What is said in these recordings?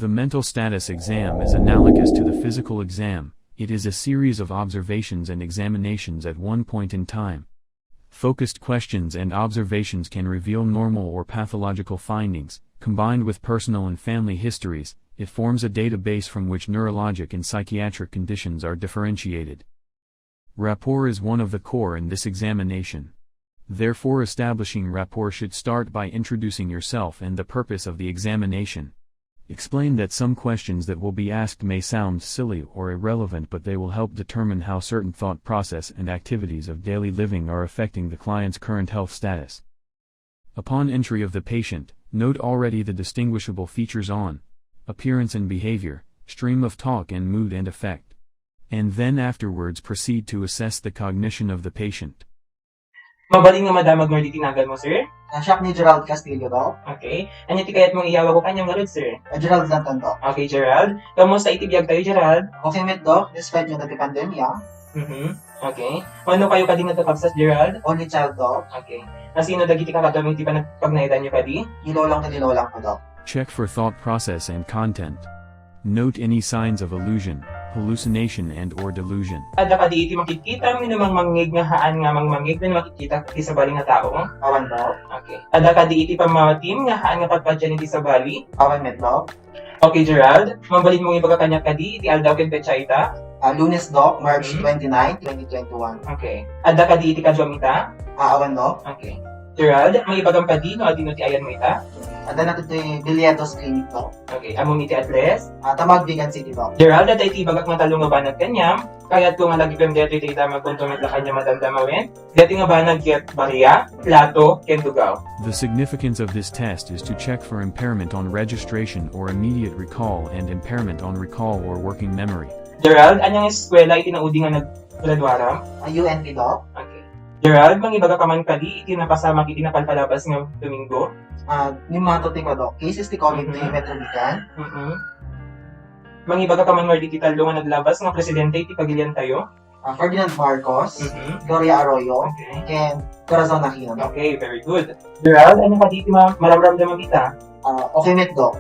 The mental status exam is analogous to the physical exam. It is a series of observations and examinations at one point in time. Focused questions and observations can reveal normal or pathological findings. Combined with personal and family histories, it forms a database from which neurologic and psychiatric conditions are differentiated. Rapport is one of the core in this examination. Therefore, establishing rapport should start by introducing yourself and the purpose of the examination. Explain that some questions that will be asked may sound silly or irrelevant, but they will help determine how certain thought process and activities of daily living are affecting the client's current health status. Upon entry of the patient, note already the distinguishable features on appearance and behavior, stream of talk and mood and effect. And then afterwards proceed to assess the cognition of the patient. Mabaling nga madamag mo di tinagal mo, sir? Siya ni Gerald Castillo daw. Okay. Anya ti kayat mong iyawa ko kanyang garod, sir? Gerald Danton daw. Okay, Gerald. Kamusta itibiyag tayo, Gerald? Okay, met daw. Despite yung dati pandemya. Okay. Ano kayo kadi natapabsas, Gerald? Only child daw. Okay. Nasino dagiti ka kadaming ti pagnahitan nyo kadi? Nilolang ko daw. Check for thought process and content. Note any signs of illusion, hallucination and or delusion. Ada kadi iti makikita minumang mangig nga haan nga mangmangig na makikita ti sabali nga tao? Awan daw. Okay. Ada kadi iti pamatim nga haan nga pagpadyan iti sabali? Awan met daw. Okay, Gerald. Mabalin mong ibaga kanya kadi iti aldaw ken petsa ita? Lunes daw, March 29, 2021. Okay. Ada kadi iti kadwamita? Awan daw. Okay. Gerald, may ibagang kadi no adino ti ayan mo ita? Ada na ito yung Bilietos Clinic daw. Okay. Among iti address? Tamag Bigan City daw. Gerald, ada iti ibagak matalong nga banag kanyam, kayat ko nga lagi pem dito iti ita magkontumit la kanya madamdamawin, dati nga banag yet bariya, plato, ken dugaw. The significance of this test is to check for impairment on registration or immediate recall and impairment on recall or working memory. Gerald, anyang eskwela iti naudi nga naggraduaram? UNP daw. Okay. Gerald, mangibaga ka man kadi iti napasama iti napalpalabas nga Domingo? Ni mga tuting ko daw. Cases ti COVID ni Metro Bican. Mangibaga ka man nga iti talo nga naglabas nga presidente iti pagilian tayo? Ferdinand Marcos, Gloria Arroyo, Okay. and Corazon Aquino daw. Okay, very good. Gerald, ano kadi iti maramramdaman kita? Okay met daw.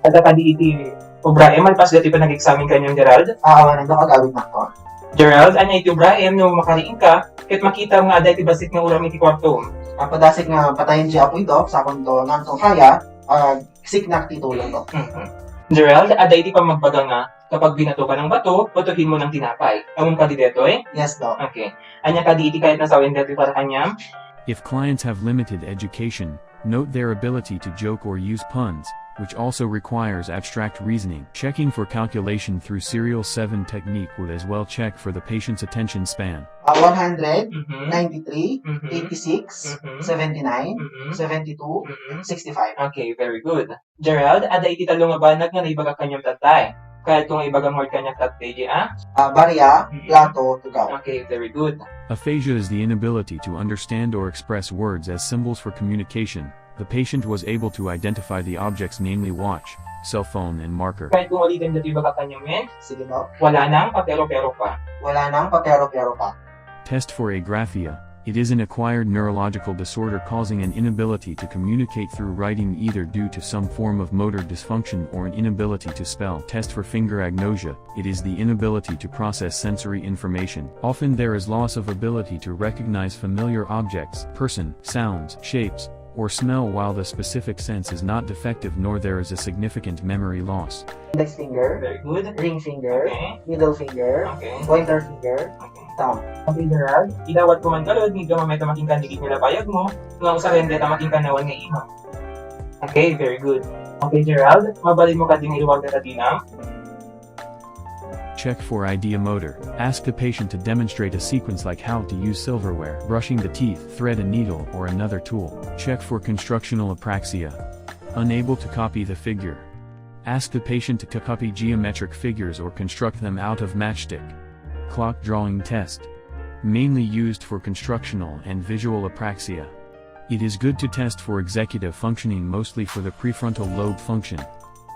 Ada kadi iti Obraem, malpas dati pa nag-examine kanyang Gerald? Awan daw agawin na to. Gerald, anya iti Obraem no makariin ka, ket makita nga ada iti basit nga uram iti kwarto. Padasig nga patayin siya ako ito, sa kondo nga itong kaya, siknak titulong to. Gerald, ada iti pa magbaga nga, kapag binato ka ng bato, batuhin mo ng tinapay. Among kadi dito eh? Yes daw. Okay. Anya kadi iti kahit nasawin dito para kanyam? If clients have limited education, note their ability to joke or use puns, which also requires abstract reasoning. Checking for calculation through serial 7 technique would as well check for the patient's attention span. 100, 93, 86, 79, 72, 65. Okay, very good. Gerald, ada iti talo nga banag nga naibaga kanyang tatay. Kahit kung ibagang word kanyang tatay, Barya, plato, tugaw. Okay, very good. Aphasia is the inability to understand or express words as symbols for communication. The patient was able to identify the objects, namely watch, cell phone and marker. Kahit kung ulitin dito ibaga kanyang men, Sige daw. wala nang papero-pero pa. Wala nang papero-pero pa. Test for agraphia. It is an acquired neurological disorder causing an inability to communicate through writing, either due to some form of motor dysfunction or an inability to spell. Test for finger agnosia. It is the inability to process sensory information. Often there is loss of ability to recognize familiar objects, person, sounds, shapes, or smell, while the specific sense is not defective, nor there is a significant memory loss. Index finger, Very good. ring finger, Okay. middle finger, Okay. pointer finger, Okay. thumb. Okay, Gerald. Idawat ko man kalod, hindi ka mamay tamaking kandigit nila payag mo, nga usarende tamaking kanawan nga imo. Okay, very good. Okay, Gerald. Mabalin mo kading iluwag na katinam. Check for ideomotor. Ask the patient to demonstrate a sequence like how to use silverware, brushing the teeth, thread a needle, or another tool. Check for constructional apraxia. Unable to copy the figure. Ask the patient to copy geometric figures or construct them out of matchstick. Clock drawing test. Mainly used for constructional and visual apraxia. It is good to test for executive functioning, mostly for the prefrontal lobe function.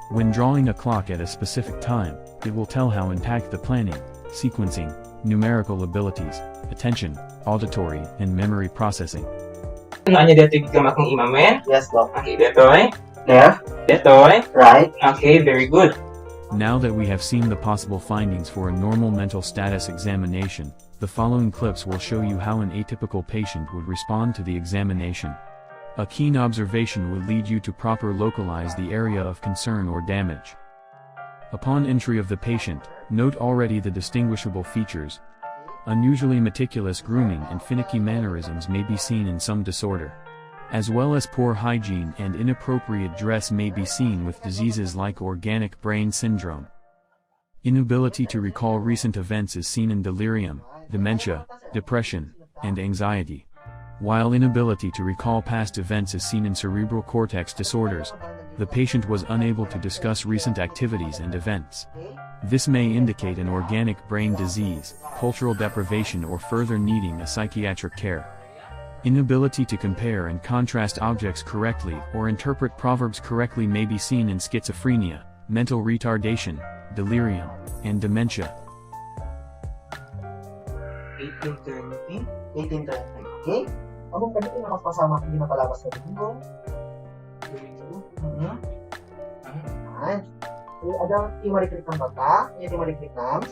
When drawing a clock at a specific time, it will tell how intact the planning, sequencing, numerical abilities, attention, auditory, and memory processing. Ano niya dito gamak ng imam, men? Yes daw. Okay, dito eh. Left, Detoy. Right? Okay, very good. Now that we have seen the possible findings for a normal mental status examination, the following clips will show you how an atypical patient would respond to the examination. A keen observation will lead you to proper localize the area of concern or damage. Upon entry of the patient, note already the distinguishable features. Unusually meticulous grooming and finicky mannerisms may be seen in some disorder. As well as poor hygiene and inappropriate dress may be seen with diseases like organic brain syndrome. Inability to recall recent events is seen in delirium, dementia, depression, and anxiety. While inability to recall past events is seen in cerebral cortex disorders, the patient was unable to discuss recent activities and events. This may indicate an organic brain disease, cultural deprivation, or further needing a psychiatric care. Inability to compare and contrast objects correctly or interpret proverbs correctly may be seen in schizophrenia, mental retardation, delirium, and dementia. 18:20. 18:20. Okay? Abang pwede ko nakapasama hindi na palabas na domingo. Yan. Okay, ada timariklik ng mata. Yung timariklik ng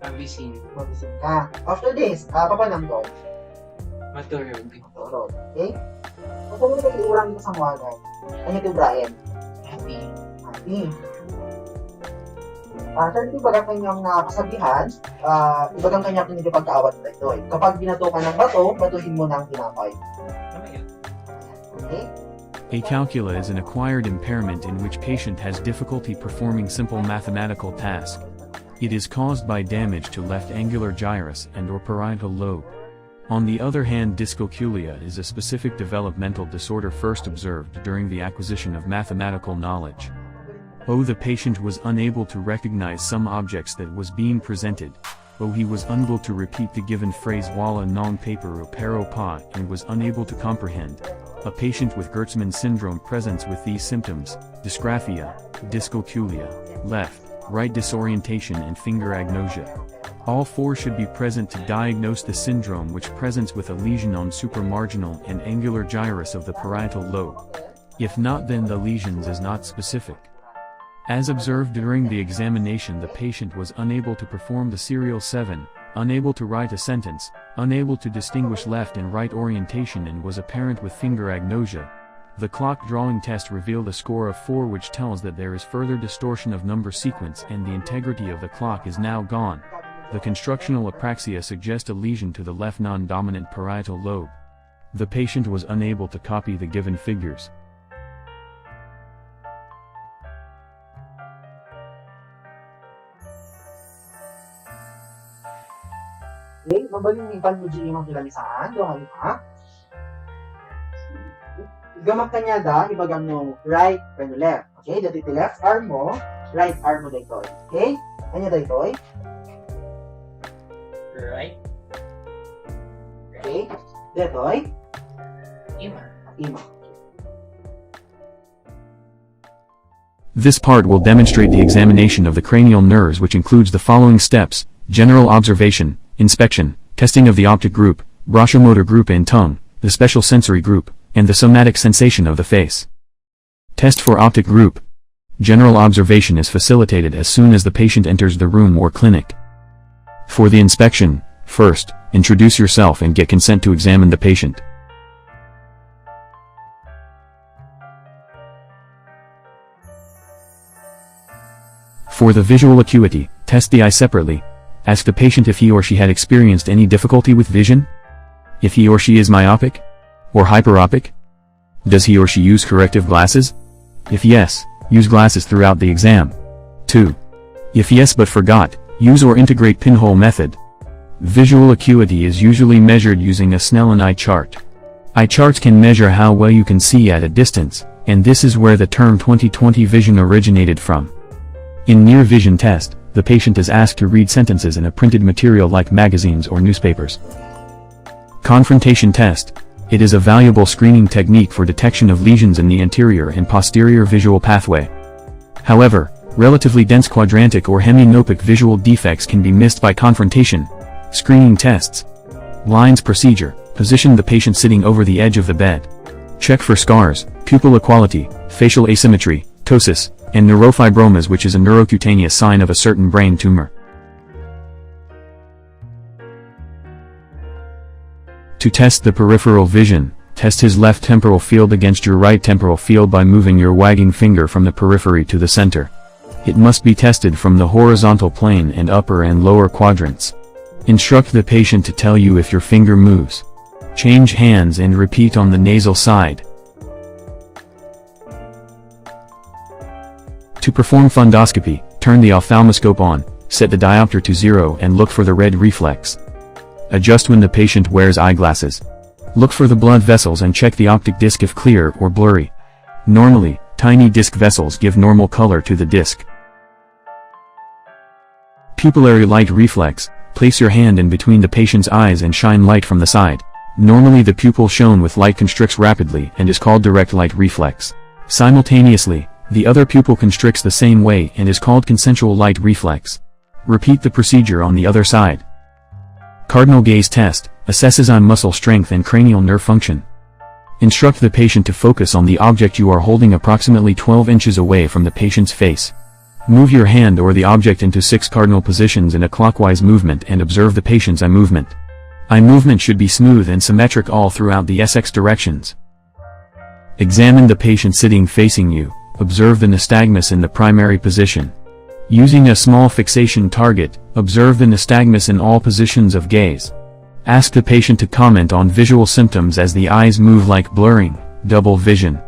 Mabisin. mabisin ka. After this, papanam to. Maturog. Turod. Okay? Kung mo na iurang ito sa muwagan, ano ito, Brian? Happy. Happy. Sir, ito bagang kanyang kasabihan, ibagang kanyang pinili pagkaawat na ito. Kapag binato ka ng bato, batuhin mo ng tinapay. Okay? Acalcula is an acquired impairment in which patient has difficulty performing simple mathematical tasks. It is caused by damage to left angular gyrus and or parietal lobe. On the other hand, dyscalculia is a specific developmental disorder first observed during the acquisition of mathematical knowledge. The patient was unable to recognize some objects that was being presented. He was unable to repeat the given phrase wala non paper pero pa and was unable to comprehend. A patient with Gertzmann syndrome presents with these symptoms: dysgraphia, dyscalculia, left, right disorientation, and finger agnosia. All four should be present to diagnose the syndrome, which presents with a lesion on supramarginal and angular gyrus of the parietal lobe. If not, then the lesions is not specific. As observed during the examination, the patient was unable to perform the serial 7, unable to write a sentence, unable to distinguish left and right orientation, and was apparent with finger agnosia. The clock drawing test revealed a score of 4, which tells that there is further distortion of number sequence and the integrity of the clock is now gone. The constructional apraxia suggests a lesion to the left non-dominant parietal lobe. The patient was unable to copy the given figures. Okay? Mabalinipan mo dyan yung kilalisaan. Doon ka. Gamak kanya da, ibagang no right and left. Okay? Dito iti left arm mo, right arm mo dito. Okay? Kanya dito. Right. Okay? Dito. Ima. Ima. This part will demonstrate the examination of the cranial nerves, which includes the following steps: general observation, inspection, testing of the optic group, brachiomotor group and tongue, the special sensory group, and the somatic sensation of the face. Test for optic group. General observation is facilitated as soon as the patient enters the room or clinic. For the inspection, first, introduce yourself and get consent to examine the patient. For the visual acuity, test the eye separately. Ask the patient if he or she had experienced any difficulty with vision. If he or she is myopic or hyperopic. Does he or she use corrective glasses? If yes, use glasses throughout the exam. 2. If yes but forgot, use or integrate pinhole method. Visual acuity is usually measured using a Snellen eye chart. Eye charts can measure how well you can see at a distance, and this is where the term 20/20 vision originated from. In near vision test, the patient is asked to read sentences in a printed material like magazines or newspapers. Confrontation test. It is a valuable screening technique for detection of lesions in the anterior and posterior visual pathway. However, relatively dense quadrantic or heminopic visual defects can be missed by confrontation. Screening tests. Lines procedure. Position the patient sitting over the edge of the bed. Check for scars, pupil equality, facial asymmetry, ptosis, and neurofibromas, which is a neurocutaneous sign of a certain brain tumor. To test the peripheral vision, test his left temporal field against your right temporal field by moving your wagging finger from the periphery to the center. It must be tested from the horizontal plane and upper and lower quadrants. Instruct the patient to tell you if your finger moves. Change hands and repeat on the nasal side. To perform fundoscopy, turn the ophthalmoscope on, set the diopter to 0 and look for the red reflex. Adjust when the patient wears eyeglasses. Look for the blood vessels and check the optic disc if clear or blurry. Normally, tiny disc vessels give normal color to the disc. Pupillary light reflex, place your hand in between the patient's eyes and shine light from the side. Normally the pupil shown with light constricts rapidly and is called direct light reflex. Simultaneously, the other pupil constricts the same way and is called consensual light reflex. Repeat the procedure on the other side. Cardinal gaze test, assesses eye muscle strength and cranial nerve function. Instruct the patient to focus on the object you are holding approximately 12 inches away from the patient's face. Move your hand or the object into 6 cardinal positions in a clockwise movement and observe the patient's eye movement. Eye movement should be smooth and symmetric all throughout the SX directions. Examine the patient sitting facing you, observe the nystagmus in the primary position. Using a small fixation target, observe the nystagmus in all positions of gaze. Ask the patient to comment on visual symptoms as the eyes move like blurring, double vision.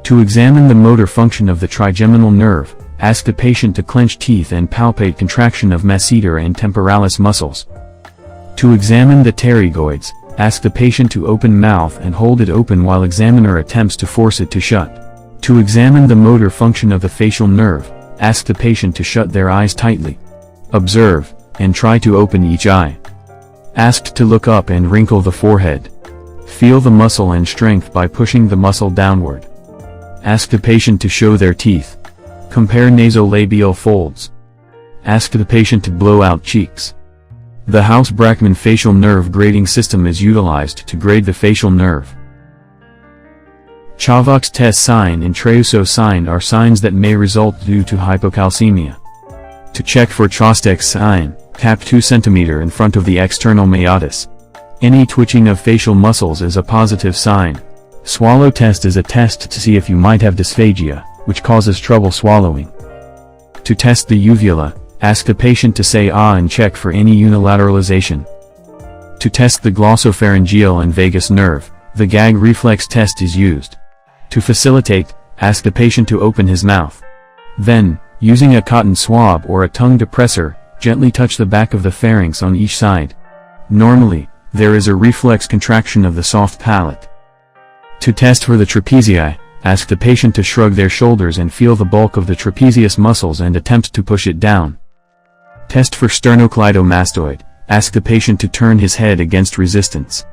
To examine the motor function of the trigeminal nerve, ask the patient to clench teeth and palpate contraction of masseter and temporalis muscles. To examine the pterygoids, ask the patient to open mouth and hold it open while examiner attempts to force it to shut. To examine the motor function of the facial nerve, ask the patient to shut their eyes tightly. Observe, and try to open each eye. Asked to look up and wrinkle the forehead. Feel the muscle and strength by pushing the muscle downward. Ask the patient to show their teeth. Compare nasolabial folds. Ask the patient to blow out cheeks. The House-Brackman facial nerve grading system is utilized to grade the facial nerve. Chavox test sign and Treuso sign are signs that may result due to hypocalcemia. To check for Trosteck's sign, tap 2 cm in front of the external meatus. Any twitching of facial muscles is a positive sign. Swallow test is a test to see if you might have dysphagia, which causes trouble swallowing. To test the uvula, ask the patient to say ah and check for any unilateralization. To test the glossopharyngeal and vagus nerve, the gag reflex test is used. To facilitate, ask the patient to open his mouth. Then, using a cotton swab or a tongue depressor, gently touch the back of the pharynx on each side. Normally, there is a reflex contraction of the soft palate. To test for the trapezii, ask the patient to shrug their shoulders and feel the bulk of the trapezius muscles and attempt to push it down. Test for sternocleidomastoid, ask the patient to turn his head against resistance.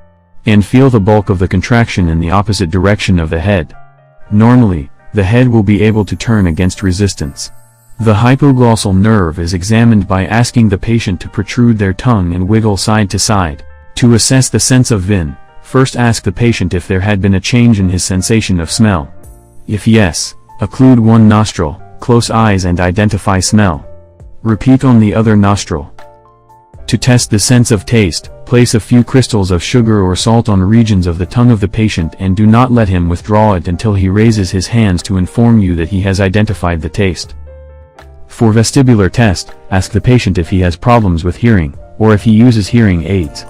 And feel the bulk of the contraction in the opposite direction of the head. Normally, the head will be able to turn against resistance. The hypoglossal nerve is examined by asking the patient to protrude their tongue and wiggle side to side. To assess the sense of VIN, first ask the patient if there had been a change in his sensation of smell. If yes, occlude one nostril, close eyes and identify smell. Repeat on the other nostril. To test the sense of taste, place a few crystals of sugar or salt on regions of the tongue of the patient and do not let him withdraw it until he raises his hands to inform you that he has identified the taste. For vestibular test, ask the patient if he has problems with hearing, or if he uses hearing aids.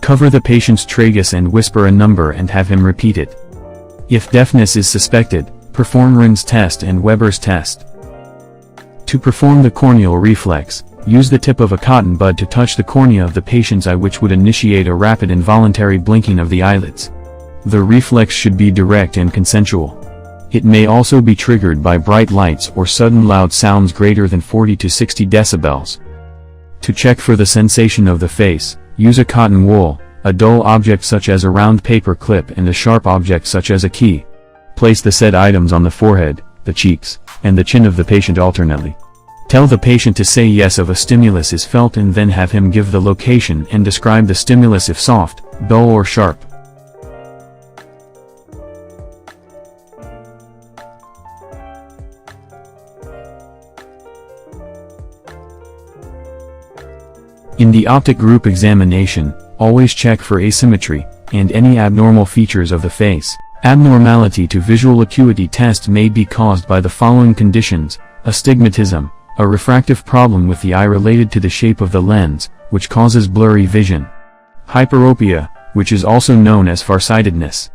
Cover the patient's tragus and whisper a number and have him repeat it. If deafness is suspected, perform Rind's test and Weber's test. To perform the corneal reflex, use the tip of a cotton bud to touch the cornea of the patient's eye, which would initiate a rapid involuntary blinking of the eyelids. The reflex should be direct and consensual. It may also be triggered by bright lights or sudden loud sounds greater than 40 to 60 decibels. To check for the sensation of the face, use a cotton wool, a dull object such as a round paper clip and a sharp object such as a key. Place the said items on the forehead, the cheeks, and the chin of the patient alternately. Tell the patient to say yes if a stimulus is felt and then have him give the location and describe the stimulus if soft, dull or sharp. In the optic group examination, always check for asymmetry, and any abnormal features of the face. Abnormality to visual acuity test may be caused by the following conditions: astigmatism, a refractive problem with the eye related to the shape of the lens, which causes blurry vision. Hyperopia, which is also known as farsightedness.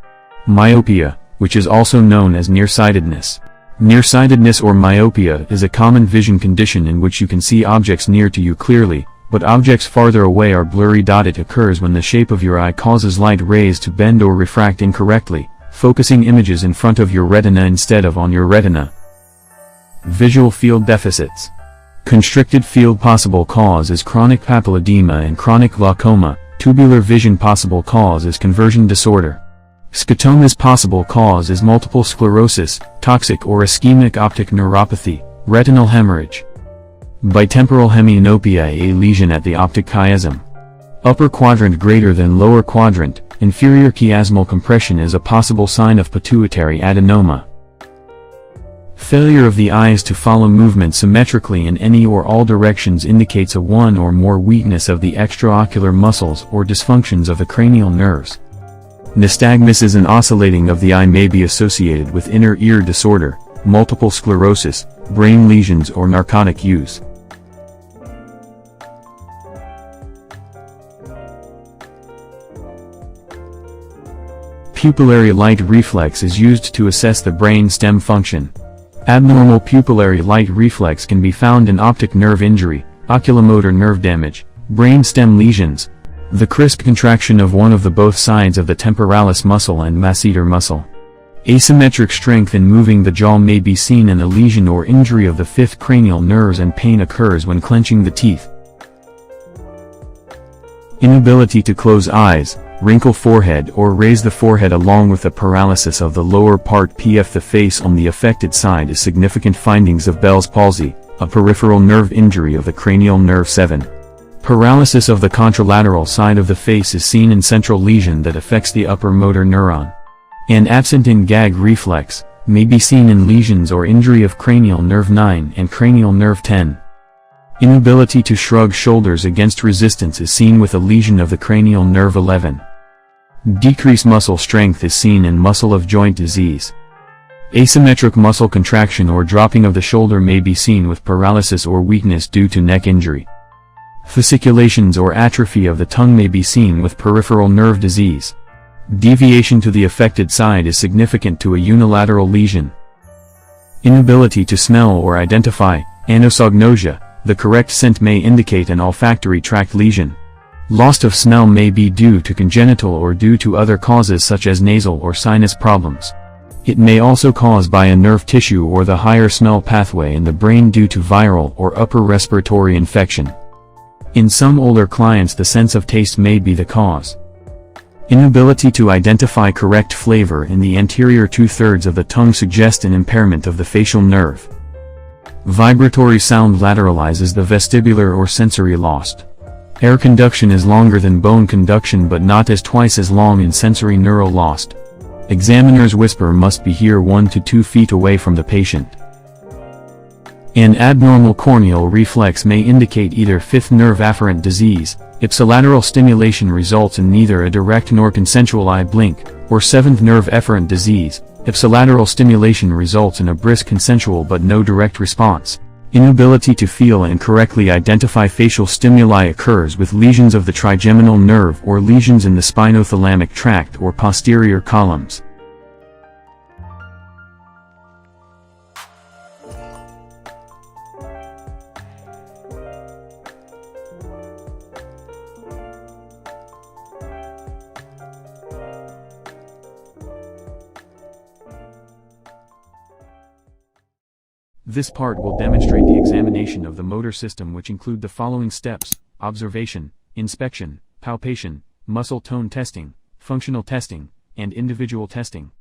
Myopia, which is also known as nearsightedness. Nearsightedness or myopia is a common vision condition in which you can see objects near to you clearly, but objects farther away are blurry. It occurs when the shape of your eye causes light rays to bend or refract incorrectly, focusing images in front of your retina instead of on your retina. Visual field deficits. Constricted field possible cause is chronic papilledema and chronic glaucoma. Tubular vision possible cause is conversion disorder. Scotoma's possible cause is multiple sclerosis, toxic or ischemic optic neuropathy, retinal hemorrhage. Bitemporal hemianopia, a lesion at the optic chiasm. Upper quadrant greater than lower quadrant, inferior chiasmal compression is a possible sign of pituitary adenoma. Failure of the eyes to follow movement symmetrically in any or all directions indicates a one or more weakness of the extraocular muscles or dysfunctions of the cranial nerves. Nystagmus and oscillating of the eye may be associated with inner ear disorder, multiple sclerosis, brain lesions or narcotic use. Pupillary light reflex is used to assess the brain stem function. Abnormal pupillary light reflex can be found in optic nerve injury, oculomotor nerve damage, brain stem lesions, the crisp contraction of one of the both sides of the temporalis muscle and masseter muscle. Asymmetric strength in moving the jaw may be seen in a lesion or injury of the fifth cranial nerves, and pain occurs when clenching the teeth. Inability to close eyes, wrinkle forehead or raise the forehead along with the paralysis of the lower part of the face on the affected side is significant findings of Bell's palsy, a peripheral nerve injury of the cranial nerve 7. Paralysis of the contralateral side of the face is seen in central lesion that affects the upper motor neuron. An absent in gag reflex may be seen in lesions or injury of cranial nerve 9 and cranial nerve 10. Inability to shrug shoulders against resistance is seen with a lesion of the cranial nerve 11. Decreased muscle strength is seen in muscle of joint disease. Asymmetric muscle contraction or dropping of the shoulder may be seen with paralysis or weakness due to neck injury. Fasciculations or atrophy of the tongue may be seen with peripheral nerve disease. Deviation to the affected side is significant to a unilateral lesion. Inability to smell or identify, anosognosia. The correct scent may indicate an olfactory tract lesion. Loss of smell may be due to congenital or due to other causes such as nasal or sinus problems. It may also cause by a nerve tissue or the higher smell pathway in the brain due to viral or upper respiratory infection. In some older clients, the sense of taste may be the cause. Inability to identify correct flavor in the anterior 2/3 of the tongue suggests an impairment of the facial nerve. Vibratory sound lateralizes the vestibular or sensory lost. Air conduction is longer than bone conduction but not as twice as long in sensory neural lost. Examiner's whisper must be here 1 to 2 feet away from the patient. An abnormal corneal reflex may indicate either fifth nerve afferent disease, ipsilateral stimulation results in neither a direct nor consensual eye blink, or seventh nerve efferent disease, ipsilateral stimulation results in a brisk consensual but no direct response. Inability to feel and correctly identify facial stimuli occurs with lesions of the trigeminal nerve or lesions in the spinothalamic tract or posterior columns. This part will demonstrate the examination of the motor system, which include the following steps: observation, inspection, palpation, muscle tone testing, functional testing, and individual testing.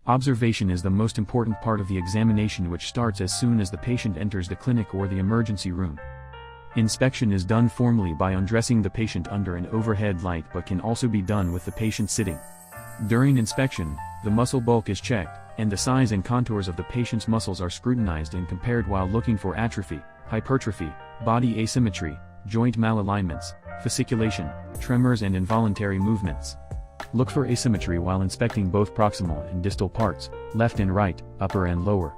Observation is the most important part of the examination, which starts as soon as the patient enters the clinic or the emergency room. Inspection is done formally by undressing the patient under an overhead light but can also be done with the patient sitting. During inspection, the muscle bulk is checked, and the size and contours of the patient's muscles are scrutinized and compared while looking for atrophy, hypertrophy, body asymmetry, joint malalignments, fasciculation, tremors and involuntary movements. Look for asymmetry while inspecting both proximal and distal parts, left and right, upper and lower.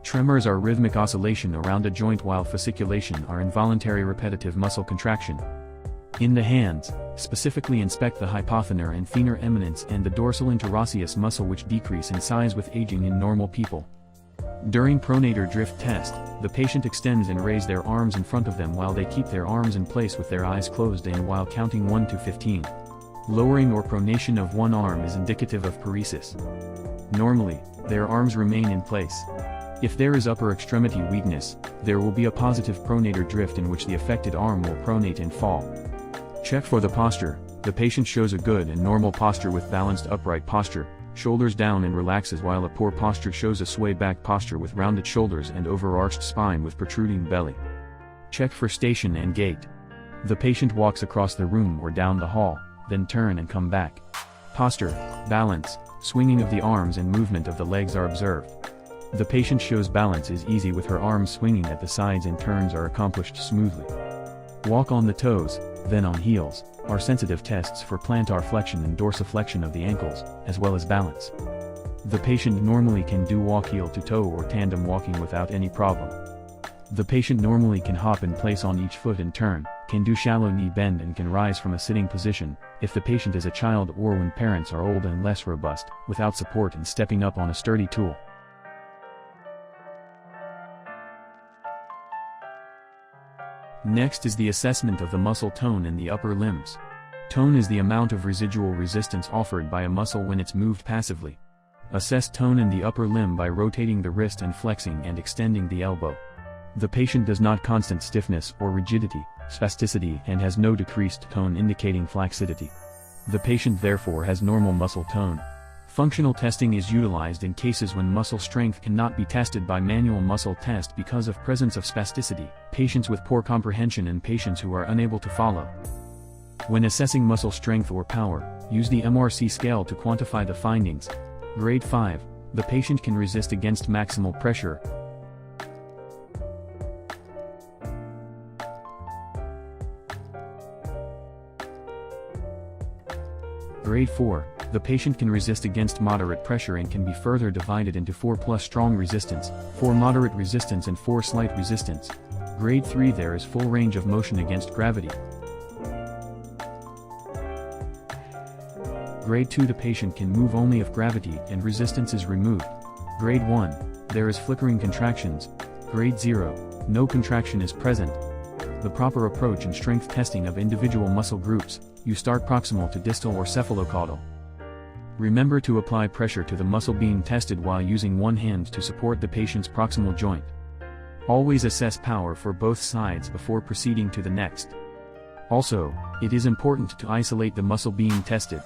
Tremors are rhythmic oscillation around a joint, while fasciculation are involuntary repetitive muscle contraction. In the hands, specifically inspect the hypothenar and thenar eminence and the dorsal interosseous muscle, which decrease in size with aging in normal people. During pronator drift test, the patient extends and raises their arms in front of them while they keep their arms in place with their eyes closed and while counting 1 to 15. Lowering or pronation of one arm is indicative of paresis. Normally, their arms remain in place. If there is upper extremity weakness, there will be a positive pronator drift in which the affected arm will pronate and fall. Check for the posture. The patient shows a good and normal posture with balanced upright posture, shoulders down and relaxes, while a poor posture shows a sway back posture with rounded shoulders and overarched spine with protruding belly. Check for station and gait. The patient walks across the room or down the hall, then turn and come back. Posture, balance, swinging of the arms and movement of the legs are observed. The patient shows balance is easy with her arms swinging at the sides and turns are accomplished smoothly. Walk on the toes, then on heels, are sensitive tests for plantar flexion and dorsiflexion of the ankles, as well as balance. The patient normally can do walk heel to toe or tandem walking without any problem. The patient normally can hop in place on each foot and turn, can do shallow knee bend and can rise from a sitting position, if the patient is a child or when parents are old and less robust, without support and stepping up on a sturdy tool. Next is the assessment of the muscle tone in the upper limbs. Tone is the amount of residual resistance offered by a muscle when it's moved passively. Assess tone in the upper limb by rotating the wrist and flexing and extending the elbow. The patient does not constant stiffness or rigidity, spasticity, and has no decreased tone indicating flaccidity. The patient therefore has normal muscle tone. Functional testing is utilized in cases when muscle strength cannot be tested by manual muscle test because of presence of spasticity, patients with poor comprehension and patients who are unable to follow. When assessing muscle strength or power, use the MRC scale to quantify the findings. Grade 5, the patient can resist against maximal pressure. Grade 4, the patient can resist against moderate pressure and can be further divided into 4+ strong resistance, 4 moderate resistance and 4 slight resistance. Grade 3, there is full range of motion against gravity. Grade 2, the patient can move only if gravity and resistance is removed. Grade 1, there is flickering contractions. Grade 0, no contraction is present. The proper approach in strength testing of individual muscle groups, you start proximal to distal or cephalocaudal. Remember to apply pressure to the muscle being tested while using one hand to support the patient's proximal joint. Always assess power for both sides before proceeding to the next. Also, it is important to isolate the muscle being tested.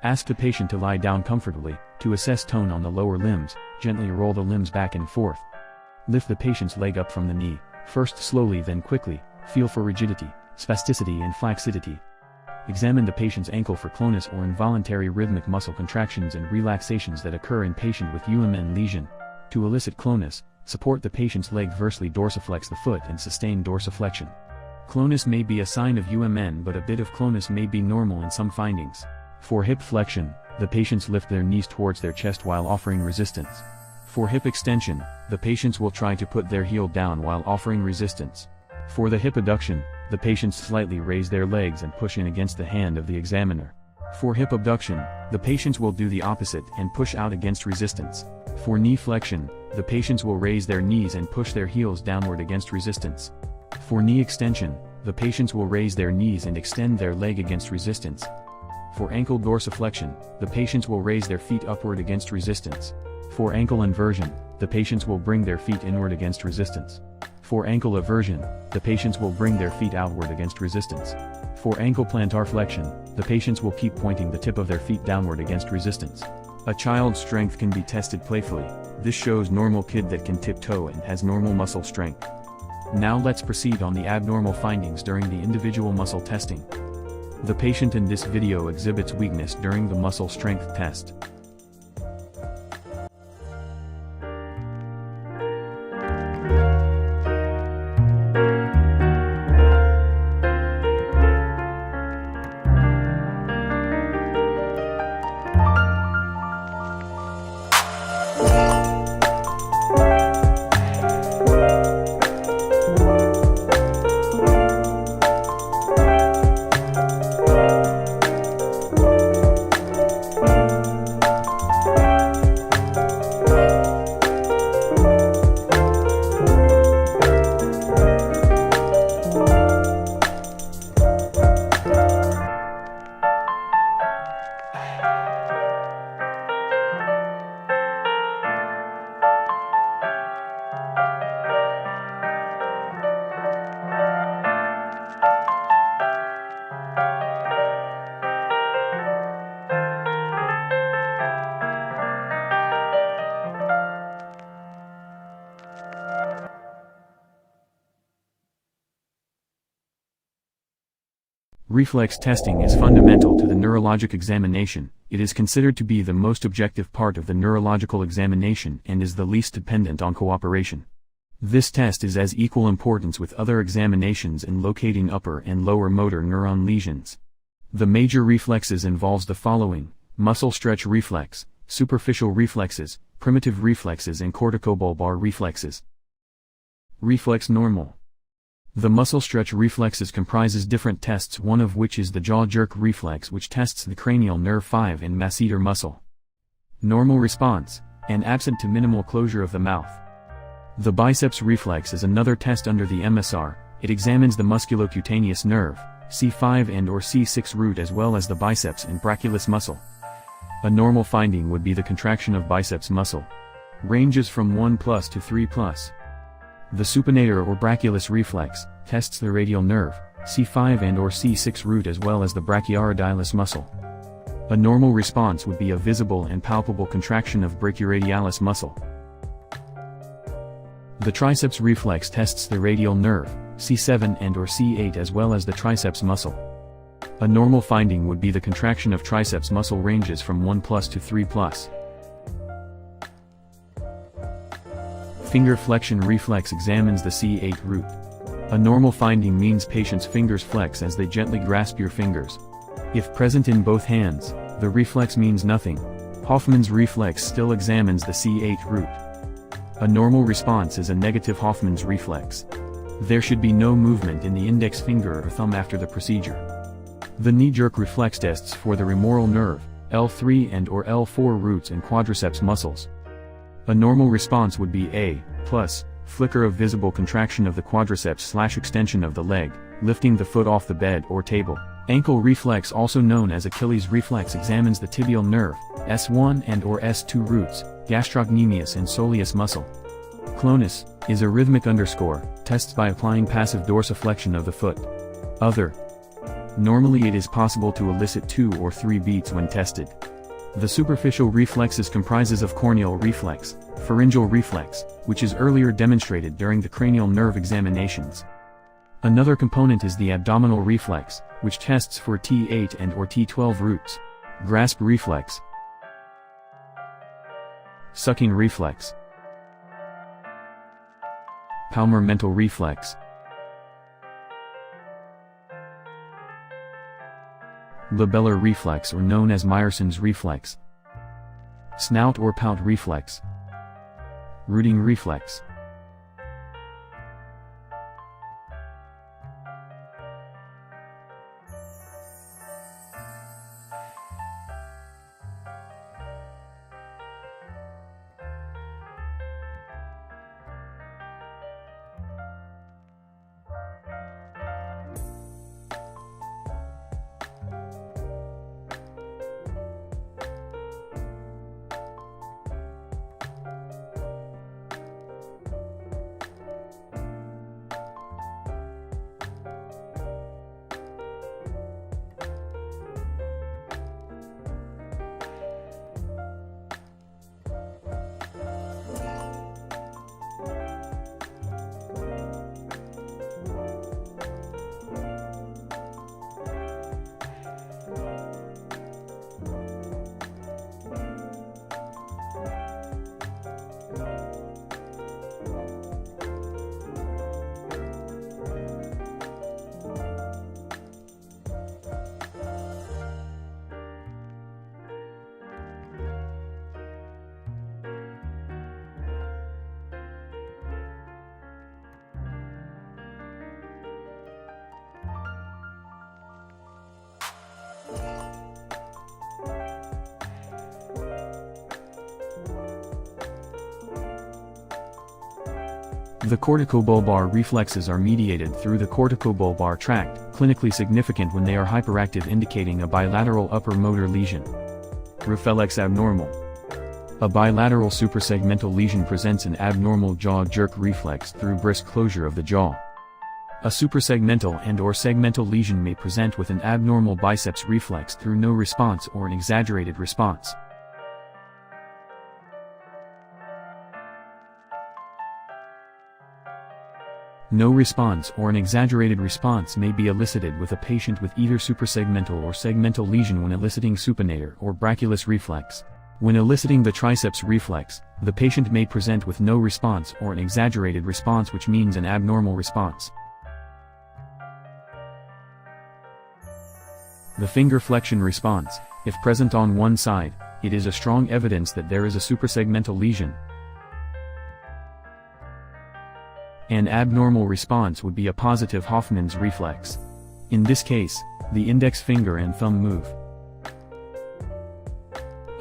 Ask the patient to lie down comfortably. To assess tone on the lower limbs, gently roll the limbs back and forth. Lift the patient's leg up from the knee, first slowly then quickly, feel for rigidity, spasticity and flaccidity. Examine the patient's ankle for clonus or involuntary rhythmic muscle contractions and relaxations that occur in patient with UMN lesion. To elicit clonus, support the patient's leg versely, dorsiflex the foot and sustain dorsiflexion. Clonus may be a sign of UMN, but a bit of clonus may be normal in some findings. For hip flexion, the patients lift their knees towards their chest while offering resistance. For hip extension, the patients will try to put their heel down while offering resistance. For the hip adduction, the patients slightly raise their legs and push in against the hand of the examiner. For hip abduction, the patients will do the opposite and push out against resistance. For knee flexion, the patients will raise their knees and push their heels downward against resistance. For knee extension, the patients will raise their knees and extend their leg against resistance. For ankle dorsiflexion, the patients will raise their feet upward against resistance. For ankle inversion, the patients will bring their feet inward against resistance. For ankle eversion, the patients will bring their feet outward against resistance. For ankle plantar flexion, The patients will keep pointing the tip of their feet downward against resistance. A child's strength can be tested playfully. This shows normal kid that can tiptoe and has normal muscle strength. Now let's proceed on the abnormal findings during the individual muscle testing. The patient in this video exhibits weakness during the muscle strength test. Reflex testing is fundamental to the neurologic examination. It is considered to be the most objective part of the neurological examination and is the least dependent on cooperation. This test is as equal importance with other examinations in locating upper and lower motor neuron lesions. The major reflexes involves the following: muscle stretch reflex, superficial reflexes, primitive reflexes and corticobulbar reflexes. Reflex normal. The muscle stretch reflexes comprises different tests, one of which is the jaw jerk reflex, which tests the cranial nerve 5 and masseter muscle. Normal response, and absent to minimal closure of the mouth. The biceps reflex is another test under the MSR. It examines the musculocutaneous nerve, C5 and or C6 root, as well as the biceps and brachialis muscle. A normal finding would be the contraction of biceps muscle. Ranges from 1+ to 3+. The supinator or brachialis reflex tests the radial nerve, C5 and or C6 root, as well as the brachioradialis muscle. A normal response would be a visible and palpable contraction of brachioradialis muscle. The triceps reflex tests the radial nerve, C7 and or C8, as well as the triceps muscle. A normal finding would be the contraction of triceps muscle, ranges from 1+ to 3+. Finger flexion reflex examines the C8 root. A normal finding means patient's fingers flex as they gently grasp your fingers. If present in both hands, the reflex means nothing. Hoffman's reflex still examines the C8 root. A normal response is a negative Hoffman's reflex. There should be no movement in the index finger or thumb after the procedure. The knee jerk reflex tests for the remoral nerve, L3 and or L4 roots and quadriceps muscles. A normal response would be A+, flicker of visible contraction of the quadriceps / extension of the leg, lifting the foot off the bed or table. Ankle reflex, also known as Achilles reflex, examines the tibial nerve, S1 and or S2 roots, gastrocnemius and soleus muscle. Clonus is a rhythmic underscore, tests by applying passive dorsiflexion of the foot. Other. Normally it is possible to elicit 2 or 3 beats when tested. The superficial reflexes comprises of corneal reflex, pharyngeal reflex, which is earlier demonstrated during the cranial nerve examinations. Another component is the abdominal reflex, which tests for T8 and or T12 roots. Grasp reflex. Sucking reflex. Palmar mental reflex. Labellar reflex, or known as Meyerson's reflex. Snout or pout reflex. Rooting reflex. The corticobulbar reflexes are mediated through the corticobulbar tract, clinically significant when they are hyperactive, indicating a bilateral upper motor lesion. Reflex abnormal. A bilateral suprasegmental lesion presents an abnormal jaw jerk reflex through brisk closure of the jaw. A suprasegmental and/or segmental lesion may present with an abnormal biceps reflex through no response or an exaggerated response. No response or an exaggerated response may be elicited with a patient with either suprasegmental or segmental lesion when eliciting supinator or brachiolis reflex. When eliciting the triceps reflex, the patient may present with no response or an exaggerated response, which means an abnormal response. The finger flexion response, if present on one side, it is a strong evidence that there is a suprasegmental lesion. An abnormal response would be a positive Hoffman's reflex. In this case, the index finger and thumb move.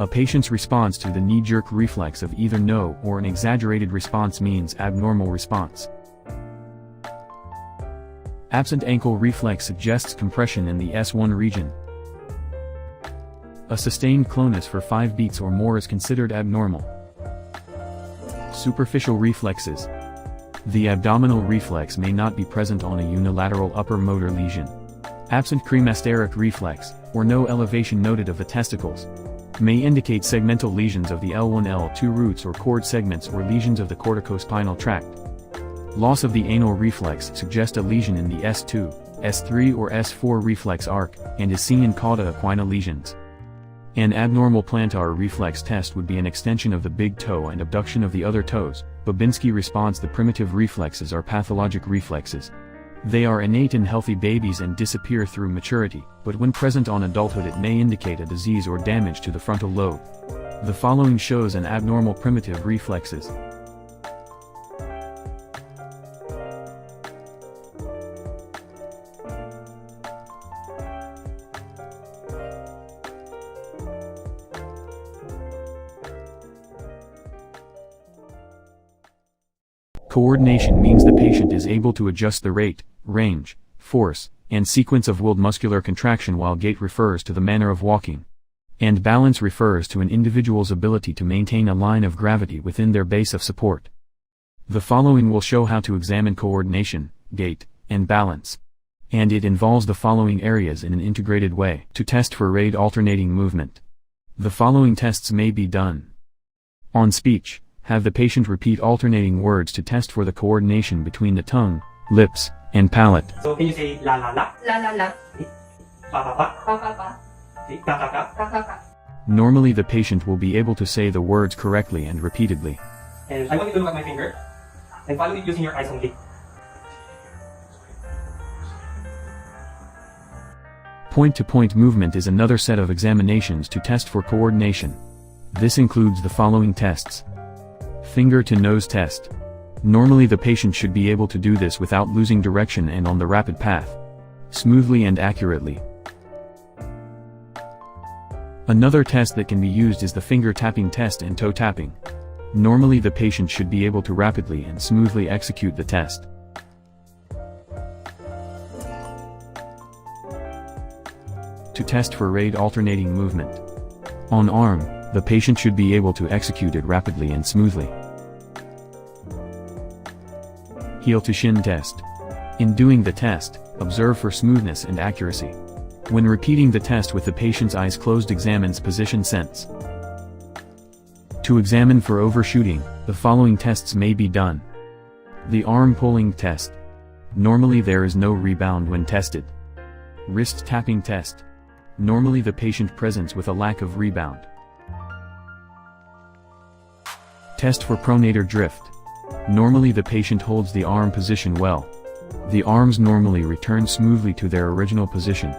A patient's response to the knee-jerk reflex of either no or an exaggerated response means abnormal response. Absent ankle reflex suggests compression in the S1 region. A sustained clonus for 5 beats or more is considered abnormal. Superficial reflexes. The abdominal reflex may not be present on a unilateral upper motor lesion. Absent cremasteric reflex, or no elevation noted of the testicles, may indicate segmental lesions of the L1-L2 roots or cord segments or lesions of the corticospinal tract. Loss of the anal reflex suggests a lesion in the S2, S3 or S4 reflex arc, and is seen in cauda equina lesions. An abnormal plantar reflex test would be an extension of the big toe and abduction of the other toes. Babinski response. The primitive reflexes are pathologic reflexes. They are innate in healthy babies and disappear through maturity, but when present on adulthood it may indicate a disease or damage to the frontal lobe. The following shows an abnormal primitive reflexes. Coordination means the patient is able to adjust the rate, range, force, and sequence of willed muscular contraction, while gait refers to the manner of walking. And balance refers to an individual's ability to maintain a line of gravity within their base of support. The following will show how to examine coordination, gait, and balance. And it involves the following areas in an integrated way. To test for rate alternating movement, the following tests may be done. On speech, have the patient repeat alternating words to test for the coordination between the tongue, lips, and palate. So can you say la la la? La la la. Pa pa pa? Pa pa pa. Ka ka ka? Ka ka ka. Normally the patient will be able to say the words correctly and repeatedly. And I want you to look at my finger and follow it using your eyes only. Point-to-point movement is another set of examinations to test for coordination. This includes the following tests. Finger-to-nose test. Normally the patient should be able to do this without losing direction and on the rapid path, smoothly and accurately. Another test that can be used is the finger tapping test and toe tapping. Normally the patient should be able to rapidly and smoothly execute the test. To test for rate alternating movement. On arm, the patient should be able to execute it rapidly and smoothly. Heel to shin test. In doing the test, observe for smoothness and accuracy. When repeating the test with the patient's eyes closed, examines position sense. To examine for overshooting, the following tests may be done. The arm pulling test. Normally there is no rebound when tested. Wrist tapping test. Normally the patient presents with a lack of rebound. Test for pronator drift. Normally the patient holds the arm position well. The arms normally return smoothly to their original position.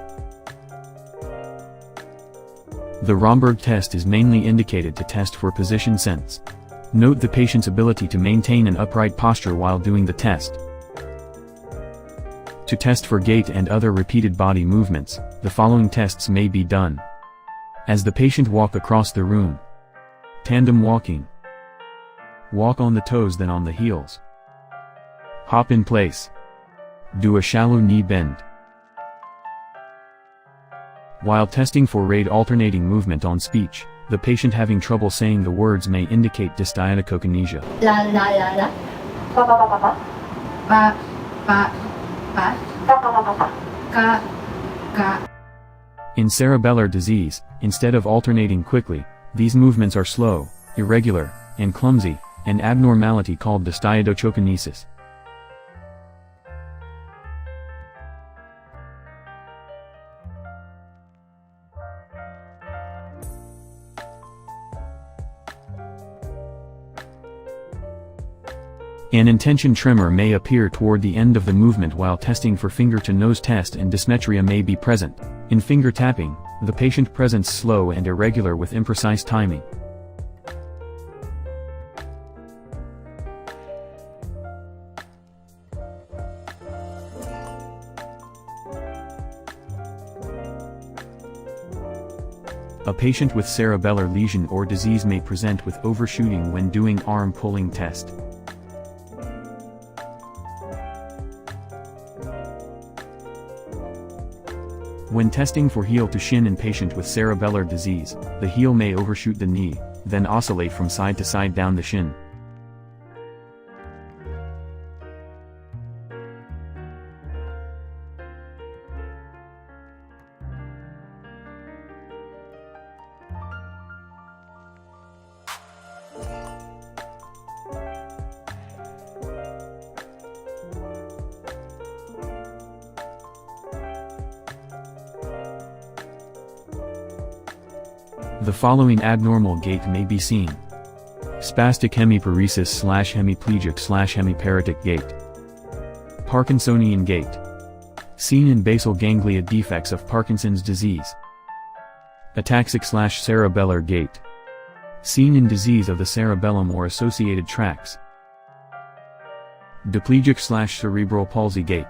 The Romberg test is mainly indicated to test for position sense. Note the patient's ability to maintain an upright posture while doing the test. To test for gait and other repeated body movements, the following tests may be done. As the patient walk across the room. Tandem walking. Walk on the toes then on the heels. Hop in place. Do a shallow knee bend. While testing for rate alternating movement on speech, the patient having trouble saying the words may indicate dysdiadochokinesia. La la la la. Pa pa pa pa pa. Pa pa pa. Pa pa pa pa pa. Ka ka. In cerebellar disease, instead of alternating quickly, these movements are slow, irregular, and clumsy, an abnormality called dysdiadochokinesis. An intention tremor may appear toward the end of the movement while testing for finger-to-nose test, and dysmetria may be present. In finger tapping, the patient presents slow and irregular with imprecise timing. A patient with cerebellar lesion or disease may present with overshooting when doing arm pulling test. When testing for heel to shin in patient with cerebellar disease, the heel may overshoot the knee, then oscillate from side to side down the shin. The following abnormal gait may be seen. Spastic hemiparesis/hemiplegic/hemiparetic gait. Parkinsonian gait. Seen in basal ganglia defects of Parkinson's disease. Ataxic/cerebellar gait. Seen in disease of the cerebellum or associated tracts. Diplegic/cerebral palsy gait.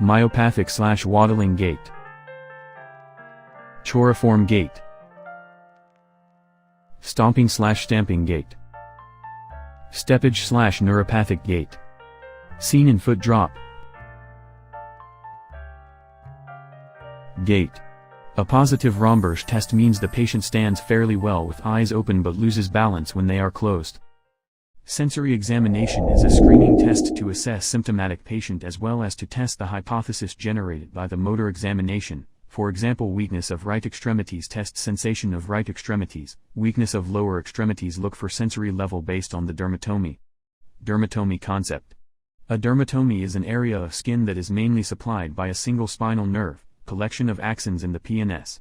Myopathic/waddling gait. Choriform gait. Stomping/stamping gait. Steppage/neuropathic gait. Seen in foot drop. Gait. A positive Romberg test means the patient stands fairly well with eyes open but loses balance when they are closed. Sensory examination is a screening test to assess symptomatic patient as well as to test the hypothesis generated by the motor examination. For example, weakness of right extremities test sensation of right extremities, weakness of lower extremities look for sensory level based on the dermatome. Dermatome concept. A dermatome is an area of skin that is mainly supplied by a single spinal nerve, collection of axons in the PNS.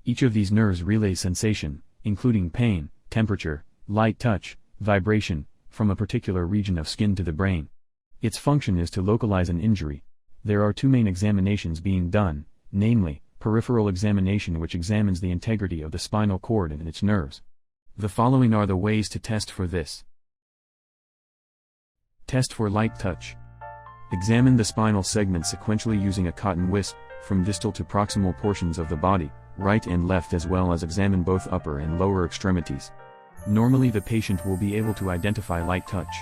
Each of these nerves relays sensation, including pain, temperature, light touch, vibration, from a particular region of skin to the brain. Its function is to localize an injury. There are two main examinations being done, namely, peripheral examination, which examines the integrity of the spinal cord and its nerves. The following are the ways to test for this. Test for light touch. Examine the spinal segment sequentially using a cotton wisp, from distal to proximal portions of the body, right and left, as well as examine both upper and lower extremities. Normally the patient will be able to identify light touch.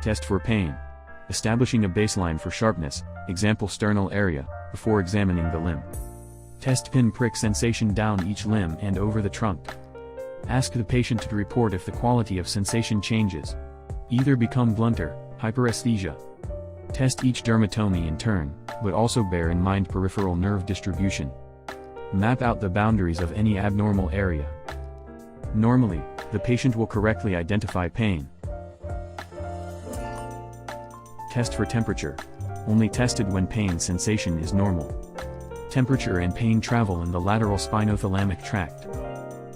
Test for pain. Establishing a baseline for sharpness, example sternal area, before examining the limb. Test pin-prick sensation down each limb and over the trunk. Ask the patient to report if the quality of sensation changes. Either become blunter, hyperesthesia. Test each dermatome in turn, but also bear in mind peripheral nerve distribution. Map out the boundaries of any abnormal area. Normally, the patient will correctly identify pain. Test for temperature. Only tested when pain sensation is normal. Temperature and pain travel in the lateral spinothalamic tract.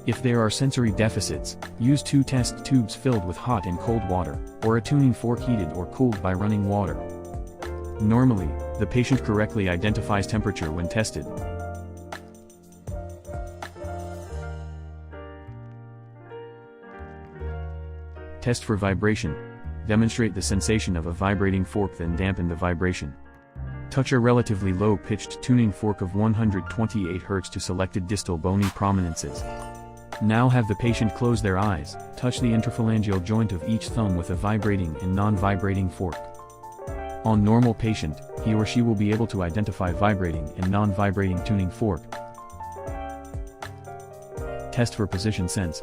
If there are sensory deficits, use two test tubes filled with hot and cold water, or a tuning fork heated or cooled by running water. Normally, the patient correctly identifies temperature when tested. Test for vibration. Demonstrate the sensation of a vibrating fork, then dampen the vibration. Touch a relatively low-pitched tuning fork of 128 Hz to selected distal bony prominences. Now have the patient close their eyes, touch the interphalangeal joint of each thumb with a vibrating and non-vibrating fork. On normal patient, he or she will be able to identify vibrating and non-vibrating tuning fork. Test for position sense.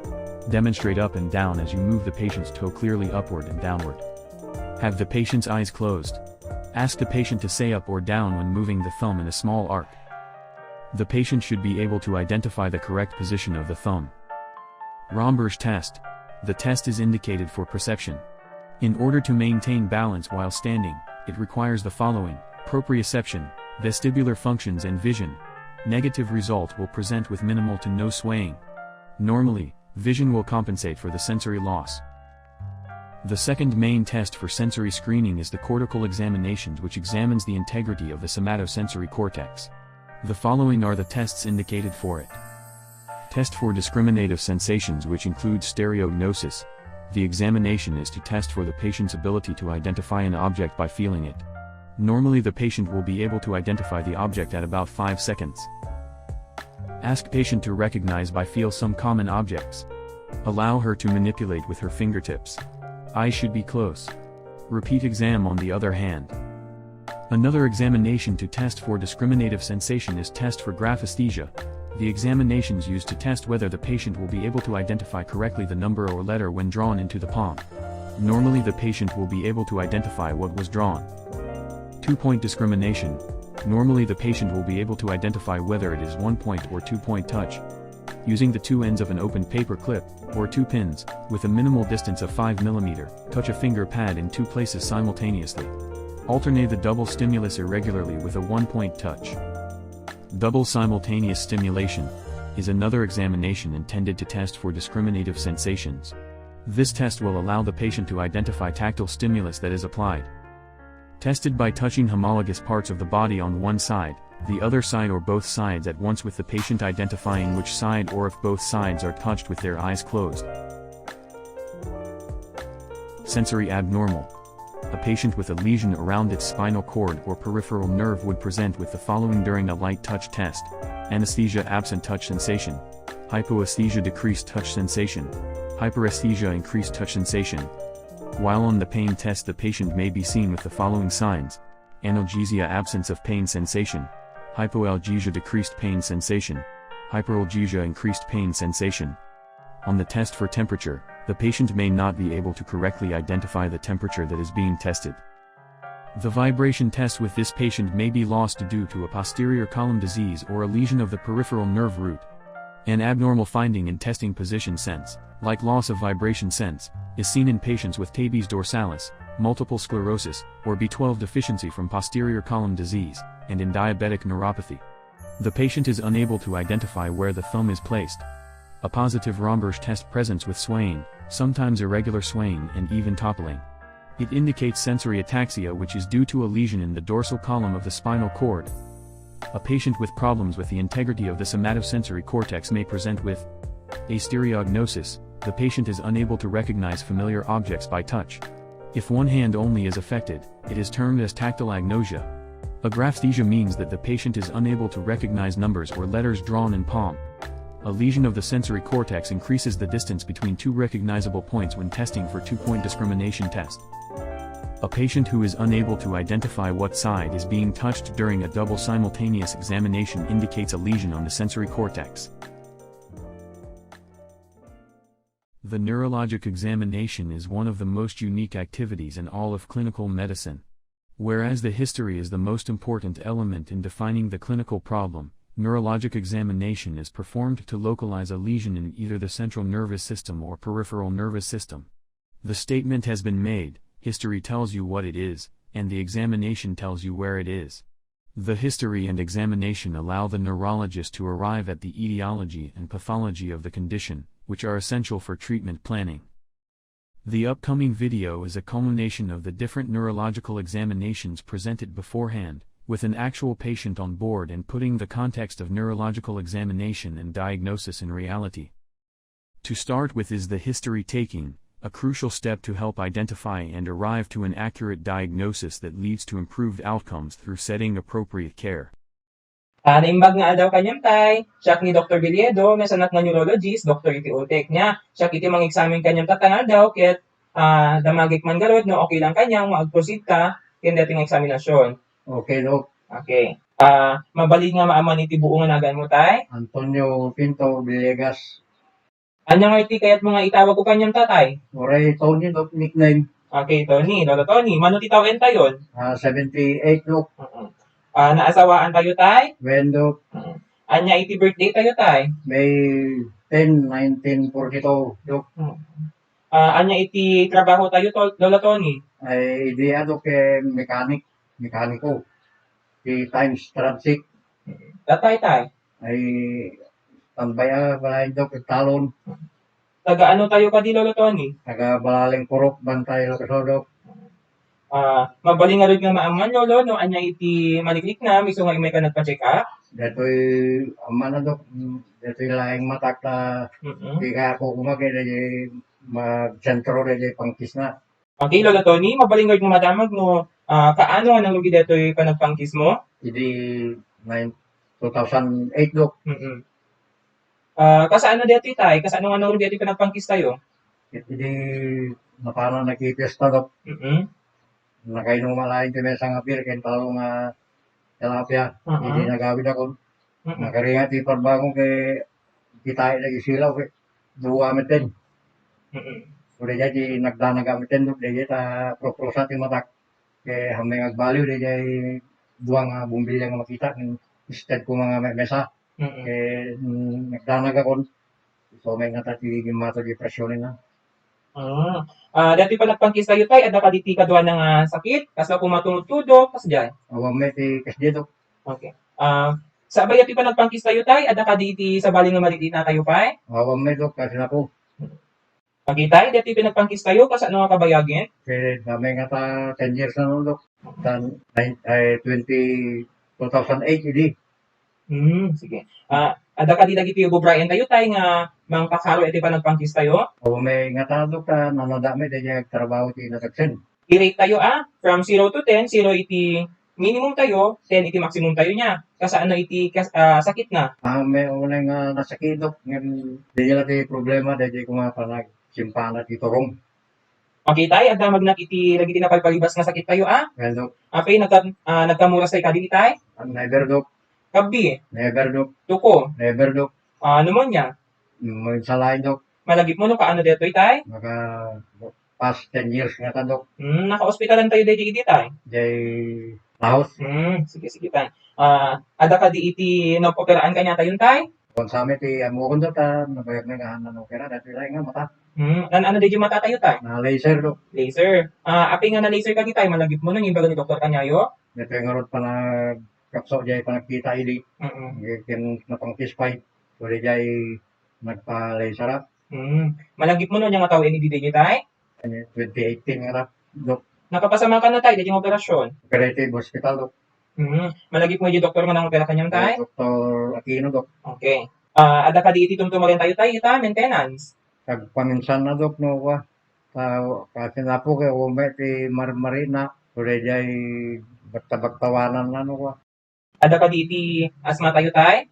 Demonstrate up and down as you move the patient's toe clearly upward and downward. Have the patient's eyes closed. Ask the patient to say up or down when moving the thumb in a small arc. The patient should be able to identify the correct position of the thumb. Romber's test. The test is indicated for perception. In order to maintain balance while standing, it requires the following: proprioception, vestibular functions and vision. Negative result will present with minimal to no swaying. Normally, vision will compensate for the sensory loss. The second main test for sensory screening is the cortical examinations, which examines the integrity of the somatosensory cortex. The following are the tests indicated for it. Test for discriminative sensations, which includes stereognosis. The examination is to test for the patient's ability to identify an object by feeling it. Normally the patient will be able to identify the object at about 5 seconds. Ask patient to recognize by feel some common objects. Allow her to manipulate with her fingertips. Eyes should be close. Repeat exam on the other hand. Another examination to test for discriminative sensation is test for graphesthesia. The examinations used to test whether the patient will be able to identify correctly the number or letter when drawn into the palm. Normally the patient will be able to identify what was drawn. 2-point discrimination. Normally the patient will be able to identify whether it is 1-point or 2-point touch. Using the two ends of an open paper clip, or 2 pins, with a minimal distance of 5 mm, touch a finger pad in 2 places simultaneously. Alternate the double stimulus irregularly with a 1-point touch. Double simultaneous stimulation is another examination intended to test for discriminative sensations. This test will allow the patient to identify tactile stimulus that is applied. Tested by touching homologous parts of the body on one side, the other side or both sides at once, with the patient identifying which side or if both sides are touched with their eyes closed. Sensory abnormal. A patient with a lesion around its spinal cord or peripheral nerve would present with the following during a light touch test: anesthesia, absent touch sensation; hypoesthesia, decreased touch sensation; hyperesthesia, increased touch sensation. While on the pain test, the patient may be seen with the following signs: analgesia, absence of pain sensation; hypoalgesia, decreased pain sensation; hyperalgesia, increased pain sensation. On the test for temperature, the patient may not be able to correctly identify the temperature that is being tested. The vibration test with this patient may be lost due to a posterior column disease or a lesion of the peripheral nerve root. An abnormal finding in testing position sense, like loss of vibration sense, is seen in patients with tabes dorsalis, multiple sclerosis, or B12 deficiency from posterior column disease, and in diabetic neuropathy. The patient is unable to identify where the thumb is placed. A positive Romber's test presents with swaying, sometimes irregular swaying and even toppling. It indicates sensory ataxia, which is due to a lesion in the dorsal column of the spinal cord. A patient with problems with the integrity of the somatosensory cortex may present with astereognosis. The patient is unable to recognize familiar objects by touch. If one hand only is affected, it is termed as tactile agnosia. Agraphesthesia means that the patient is unable to recognize numbers or letters drawn in palm. A lesion of the sensory cortex increases the distance between two recognizable points when testing for 2-point discrimination test. A patient who is unable to identify what side is being touched during a double simultaneous examination indicates a lesion on the sensory cortex. The neurologic examination is one of the most unique activities in all of clinical medicine. Whereas the history is the most important element in defining the clinical problem, neurologic examination is performed to localize a lesion in either the central nervous system or peripheral nervous system. The statement has been made: history tells you what it is, and the examination tells you where it is. The history and examination allow the neurologist to arrive at the etiology and pathology of the condition, which are essential for treatment planning. The upcoming video is a culmination of the different neurological examinations presented beforehand, with an actual patient on board and putting the context of neurological examination and diagnosis in reality. To start with is the history taking. a crucial step to help identify and arrive to an accurate diagnosis that leads to improved outcomes through setting appropriate care. Naimbag nga daw kanyang tay, siya ni Dr. Villedo, na sanat nga neurologist, Dr. iti utek niya. Siya iti mang-examine kanyang tatangal daw, ket damagik man garod, no, okay lang kanyang, mag-proceed ka, ken dating eksaminasyon. Okay, Dok. Okay. Mabalik nga maaman iti buo nga nagan mo tay. Antonio Pinto Villegas. Anyang iti kayat mga itawag ko kanyang tatay. Oray Tony, Dok, nickname. Okay, Tony, Lolo Tony, mano ti tawen tayon? 78, Dok. Naasawaan tayo tay? When, Dok, Anya iti birthday tayo tay? May 10, 1942, Dok. Anya iti trabaho tayo Lolo Tony? Ay, idea, Dok, mekaniko. Di times transit. Tatay tay? Ay, tambaya, balay, Dok, talon. Taga ano tayo ka di Lolo Tony? Taga balaling purok, bantay, Lokaso, Dok. Mabaling nga rin nga maaman Lolo, no, anya iti maliklik na, miso nga may ka nagpa-check up. Dato'y, amana, Dok, dato'y laing matak na, di kaya ako kumagay, dato'y mag-sentro, dato'y pangkis na. Okay, Lolo Tony, mabaling nga rin nga madamag no, kaano nga nang lugi deto'y panagpangkis mo? Hindi, 2008, Dok. Kasano deto'y tay? Kasano nga nang lugi deto'y panagpangkis tayo? Hindi, napano nagkipiyesta, Dok. Nakainom malain kami sa nga beer, kaya talo nga tilapia. Hindi nagawid ako. Nakaringat iparbagong kay kitain lagi silaw kay duwa meten. Udah jadi nagdana gamitin Dok, dia ta proprosa ti matak. Kay hamay agbaliw dia jay duwa nga bumbilya nga makita instead ko mga mesa. Kay nagdana gakon. So may nga tati gimato di presyonin na. Dati pa nagpangkis tayo tay, ada ka diti kadwa ng sakit, kasla kumatulog-tudok, kas dyan. Awam may ti kasdi Dok. Okay. Sa abay dati pa nagpangkis tayo tay, ada ka diti sa baling nga maliit na tayo pa eh. Awam may Dok, kasi na po. Okay tay, dati pinagpangkis tayo, kas ano nga kabayagin? Kaya dami nga ta 10 years na nun, Dok. 2008, hindi. Sige. Ada ka diti dagi Hugo Brian tayo tay, nga mang kakaro iti pa nagpangkis tayo. O may nga ta, Dok, nanodami, dahil trabaho ti natagsin. I-rate tayo from 0 to 10, 0 iti minimum tayo, 10 iti maximum tayo niya. Kasi ano iti sakit na. May unay nga nasakit, Dok. Dahil lang ti problema, dahil ko nga panag simpana ti turong. Okay tay, ada magnak iti lagi tinapalpalibas nga sakit tayo Well, Dok, Apay nagkamuras tayo kadili tay? never, Dok. Kabi, Never, Dok. tuko, Never, Dok. pneumonia. May salay, Dok. Malagip mo no kaano detoy tay? Maka past 10 years nga ta, Dok. Naka-ospitalan tayo dito tay. Jay laos. Sige tay. Ada ka di iti nagpoperaan ka niya tayo tay? Kung sa amin ti amukon, Dok, nabayag na nga nanokera, dahil lang nga mata. Ano di mata tayo tay? Na laser, Dok. Laser. Apay nga na laser ka di tay, malagip mo nun yung bago ni Dr. Kanyayo? Dito yung ngarot pa na kapso jay panagkita ili. Yung napangkispay. Wala jay nagpa-laser up. Malagip mo nun yung tao ni DJ tay? 2018 nga rap, Dok. Nakapasama ka na tay, di yung operasyon. Operative hospital, Dok. Malagip mo yung doktor nga nang opera kanyang tay? Dr. Aquino, Dok. Okay. Ada ka di iti tumtumarin tayo tay, ita, maintenance. Paminsan na, Dok, no, kasi na po kayo, umay ti marmarina. Wala jay bagtawanan na, no, Ada ka di iti asma tayo tay?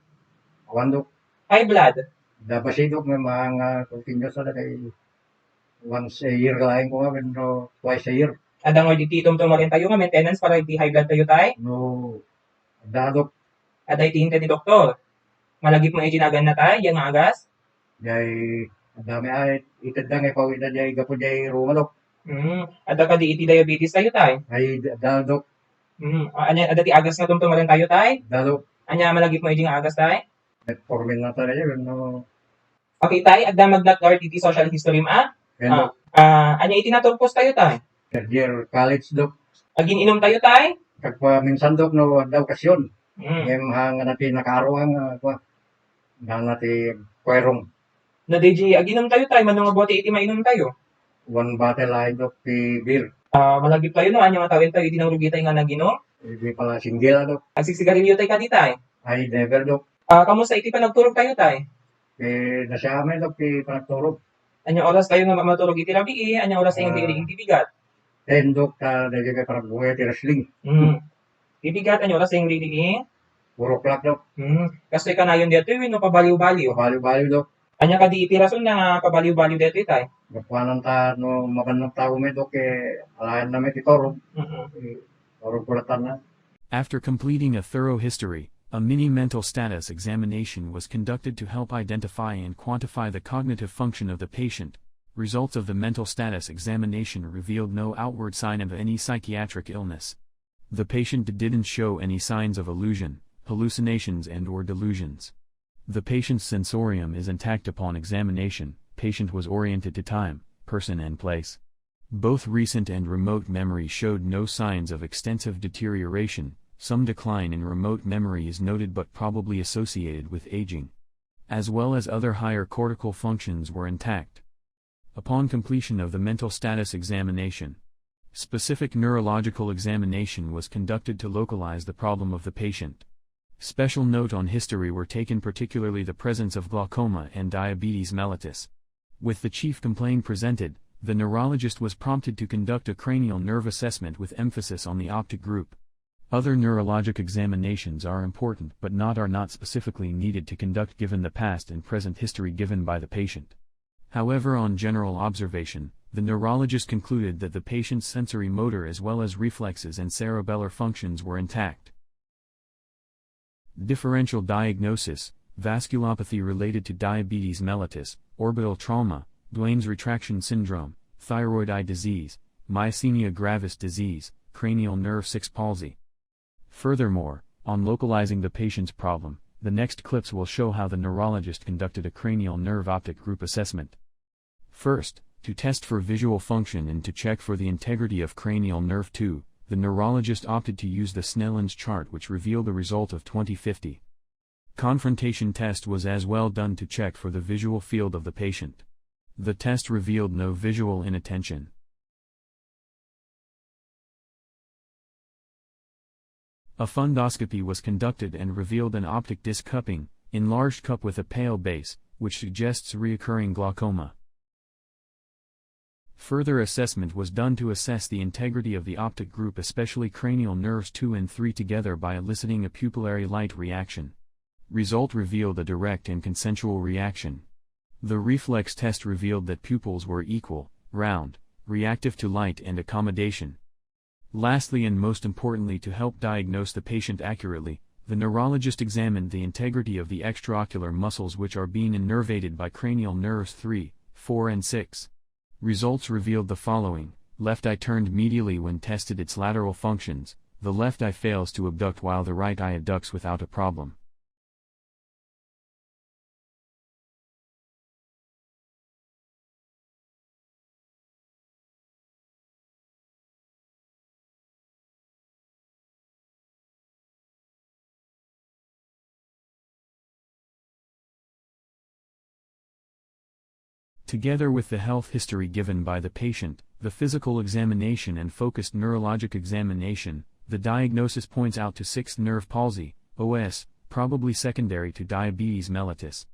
Awan, Dok. High blood. Dapat si Dok, may mga continuous na kay once a year lain ko nga, pero twice a year. Ada nga di tumtumarin tayo nga maintenance para iti high blood tayo tay? No, ada, Dok. Ada iti hintay ni doktor. Malagip mo ijinagan na tay, yang agas? Jay, ang dami ay, itad na nga ipawid na jay, gapo jay ruma, Dok. Ada ka di iti diabetes tayo tay? Ay, da, Dok. Ada ti agas nga tumtumarin tayo tay? Da, Dok. Anya malagip mo ijing agas tay? Metformin na talaga, no. Okay tay, agda mag-guard iti social history Pero, anya iti naturpos tayo tay? third year college, Dok. Agin inom tayo tay? Kagpa minsan, Dok, no, ada okasyon. Mm. Hang natin nakaruang, na natin kwerong. Na DJ, aginom tayo tay, manong mabuti iti mainom tayo. One bottle line, Dok, ti beer. Malagip tayo no, anya nga tawin tayo, iti nang rugi tayo nga naginom. Hindi pala single, Dok. Agsisigarilyo tayo ka di tay. Ay, never, Dok. Kamusta iti panagturog tayo tay? Nasa amin, Dok, ti panagturog. Anyang oras kayo nga matulog iti rabii, anyang oras yung dili iti bigat. 10 Dok, dahil kay parang buhay ti wrestling. Ibigat anyang oras yung dili 4 o'clock Dok. Kasi kanayon dito no pabaliw-baliw. Pabaliw-baliw Dok. Anya ka di iti rason na pabaliw-baliw dito itay. Magpanan ta no mabanang tao may Dok alayan na may titorog. Torog kulatan na. After completing a thorough history, a mini mental status examination was conducted to help identify and quantify the cognitive function of the patient. Results of the mental status examination revealed no outward sign of any psychiatric illness. The patient didn't show any signs of illusion, hallucinations and/or delusions. The patient's sensorium is intact upon examination. Patient was oriented to time, person and place. Both recent and remote memory showed no signs of extensive deterioration. Some decline in remote memory is noted but probably associated with aging. As well as other higher cortical functions were intact. Upon completion of the mental status examination, specific neurological examination was conducted to localize the problem of the patient. Special note on history were taken, particularly the presence of glaucoma and diabetes mellitus. With the chief complaint presented, the neurologist was prompted to conduct a cranial nerve assessment with emphasis on the optic group. Other neurologic examinations are important but are not specifically needed to conduct given the past and present history given by the patient. However, on general observation, the neurologist concluded that the patient's sensory motor as well as reflexes and cerebellar functions were intact. Differential diagnosis: vasculopathy related to diabetes mellitus, orbital trauma, Duane's retraction syndrome, thyroid eye disease, myasthenia gravis disease, cranial nerve 6 palsy. Furthermore, on localizing the patient's problem, the next clips will show how the neurologist conducted a cranial nerve optic group assessment. First, to test for visual function and to check for the integrity of cranial nerve 2, the neurologist opted to use the Snellen's chart, which revealed the result of 2050. Confrontation test was as well done to check for the visual field of the patient. The test revealed no visual inattention. A fundoscopy was conducted and revealed an optic disc cupping, enlarged cup with a pale base, which suggests recurring glaucoma. Further assessment was done to assess the integrity of the optic group, especially cranial nerves 2 and 3 together, by eliciting a pupillary light reaction. Result revealed a direct and consensual reaction. The reflex test revealed that pupils were equal, round, reactive to light and accommodation. Lastly, and most importantly, to help diagnose the patient accurately, the neurologist examined the integrity of the extraocular muscles which are being innervated by cranial nerves 3, 4 and 6. Results revealed the following: left eye turned medially when tested its lateral functions, the left eye fails to abduct while the right eye abducts without a problem. Together with the health history given by the patient, the physical examination and focused neurologic examination, the diagnosis points out to 6th nerve palsy, OS, probably secondary to diabetes mellitus.